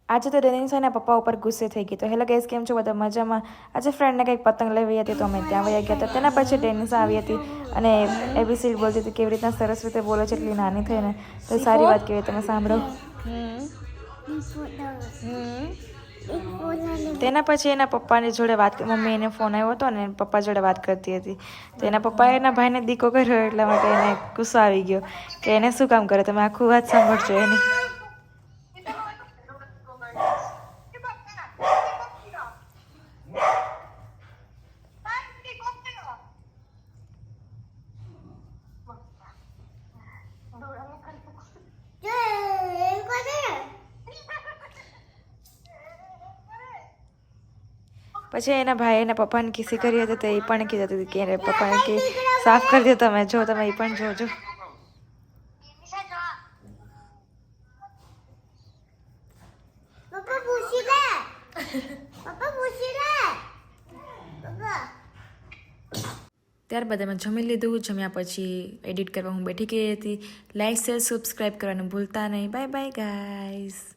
આજે તો ડેનિસ છે ને પપ્પા ઉપર ગુસ્સે થઈ ગઈ. તો હેલો ગાઈસ, કેમ છો બધા? મજામાં. આજે ફ્રેન્ડને કંઈક પતંગ લેવી હતી તો અમે ત્યાં વયા ગયા હતા. તેના પછી ડેનિસ આવી હતી અને એબીસી બોલતી હતી કેવી રીતના સરસ રીતે બોલે છે, એટલી નાની થઈને. તો સારી વાત કહેવાય, તમે સાંભળો. તેના પછી એના પપ્પાની જોડે વાત, મમ્મી એને ફોન આવ્યો હતો ને પપ્પા જોડે વાત કરતી હતી. તો એના પપ્પાએ એના ભાઈને દીકો કર્યો, એટલા માટે એને ગુસ્સો આવી ગયો કે એને શું કામ કરે. તમે આખું વાત સાંભળજો એની. પછી એના ભાઈ એના પપ્પાને કિસી કરી હતી, તો એ પણ કીધું હતું કે પપ્પાને કે સાફ કરી દો તમે. જો તમે એ પણ જોજો. ત્યારબાદ અમે જમી લીધું. જમ્યા પછી એડિટ કરવા હું બેઠી ગઈ હતી. લાઈક, શેર, સબસ્ક્રાઈબ કરવાનું ભૂલતા નહીં. Bye bye guys.